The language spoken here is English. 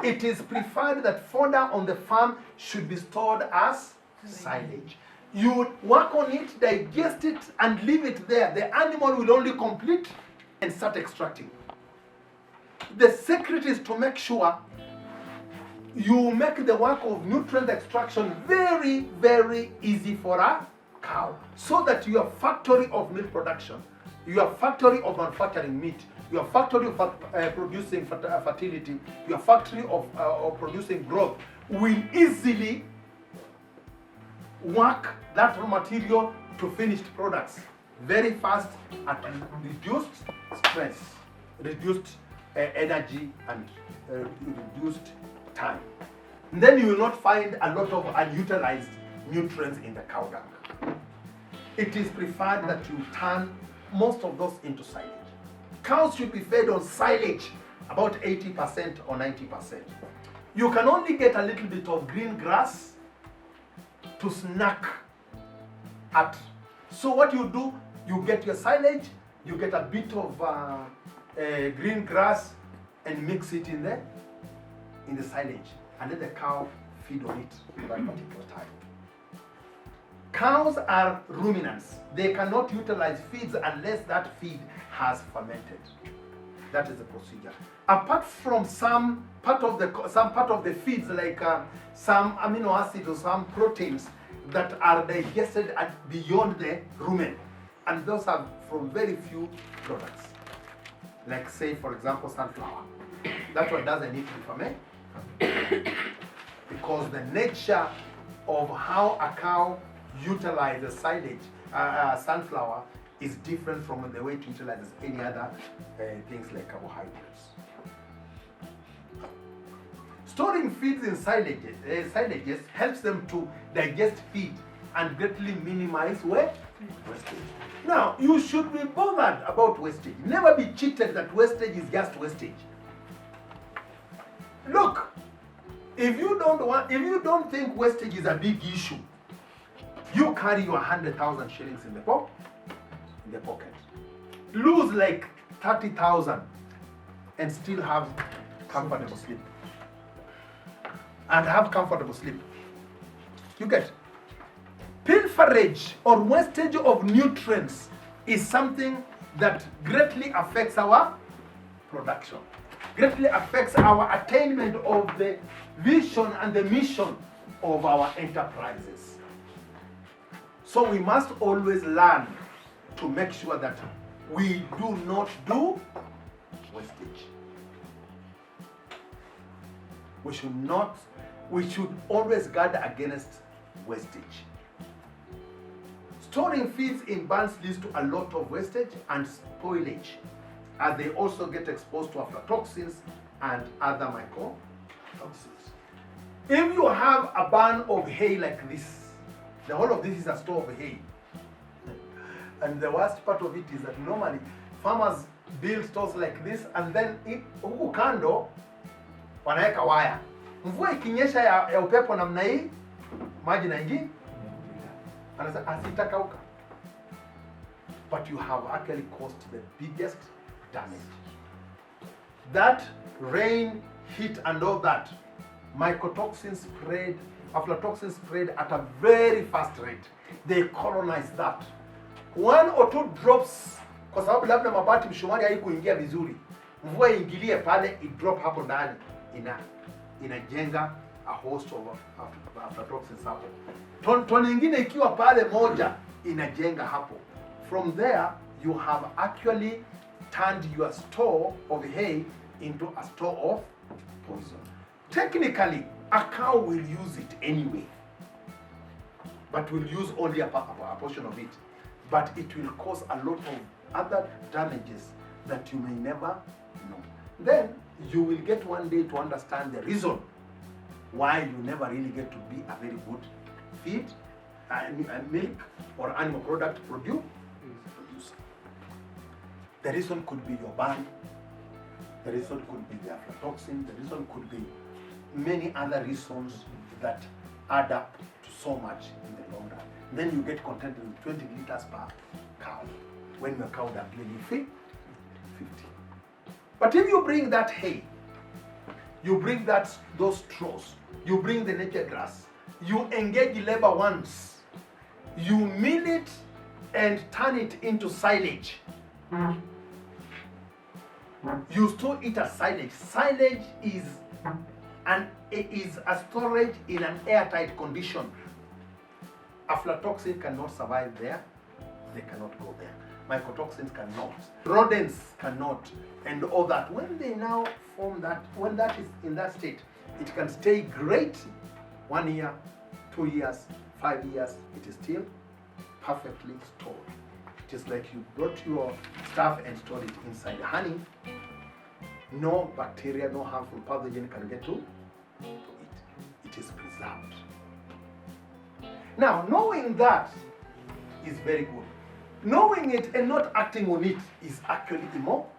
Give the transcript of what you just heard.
It is preferred that fodder on the farm should be stored as silage. You work on it, digest it, and leave it there. The animal will only complete and start extracting. The secret is to make sure you make the work of nutrient extraction very, very easy for a cow, so that your factory of milk production, your factory of manufacturing meat, your factory of producing fertility, your factory of producing growth will easily work that raw material to finished products very fast at reduced stress, reduced energy, and reduced time. And then you will not find a lot of unutilized nutrients in the cow dung. It is preferred that you turn most of those into silage. Cows should be fed on silage about 80% or 90%. You can only get a little bit of green grass to snack at. So what you do, you get your silage, you get a bit of green grass and mix it in the silage, and let the cow feed on it at that particular time. Cows are ruminants. They cannot utilize feeds unless that feed has fermented. That is the procedure. Apart from some part of the feeds, like some amino acids or some proteins that are digested beyond the rumen, and those are from very few products. Like, say, for example, sunflower. That one doesn't need to be fermented because the nature of how a cow utilizes silage, sunflower, is different from the way it utilizes any other things like carbohydrates. Storing feeds in silages helps them to digest feed and greatly minimize wastage. Now, you should be bothered about wastage. Never be cheated that wastage is just wastage. Look, if you don't think wastage is a big issue, you carry your 100,000 shillings in the pocket. Lose like 30,000 and still have comfortable sleep. You get? Pilferage or wastage of nutrients is something that greatly affects our production, greatly affects our attainment of the vision and the mission of our enterprises. So we must always learn to make sure that we do not do wastage. We should always guard against wastage. Storing feeds in barns leads to a lot of wastage and spoilage, as they also get exposed to aflatoxins and other mycotoxins. If you have a barn of hay like this, the whole of this is a store of hay. And the worst part of it is that normally farmers build stores like this, and then huku kando wanaweka waya. Mvua ikinyesha ya upepo namna hii, maji naingia, anasema asitakauka. But you have actually caused the biggest damage. That rain, heat, and all that, mycotoxins spread, aflatoxins spread at a very fast rate. They colonize that. 1 or 2 drops, kwa sababu labda mabati mshomari haikuingia vizuri, mvua ingilie pale, drop hapo ndani, inajenga a host of aflatoxins hapo. Tone nyingine ikiwa pale moja, inajenga hapo. From there, you have actually turned your store of hay into a store of poison. Technically, a cow will use it anyway, but will use only a portion of it. But it will cause a lot of other damages that you may never know. Then you will get one day to understand the reason why you never really get to be a very good feed, milk, or animal product producer. The reason could be your barn. The reason could be the aflatoxin. The reason could be many other reasons that add up to so much in the long run. Then you get content with 20 liters per cow, when your cow does really 50. But if you bring that hay You bring those straws. You bring the napier grass. You engage labor once. You mill it and turn it into silage. You store it as silage. Silage is a storage in an airtight condition. Aflatoxin cannot survive there. They cannot go there. Mycotoxins cannot. Rodents cannot. And all that. When they now form that, when that is in that state, it can stay great 1 year, 2 years, 5 years. It is still perfectly stored. It is like you brought your stuff and stored it inside the honey. No bacteria, no harmful pathogen can get to it. It is preserved. Now, knowing that is very good. Knowing it and not acting on it is actually immoral.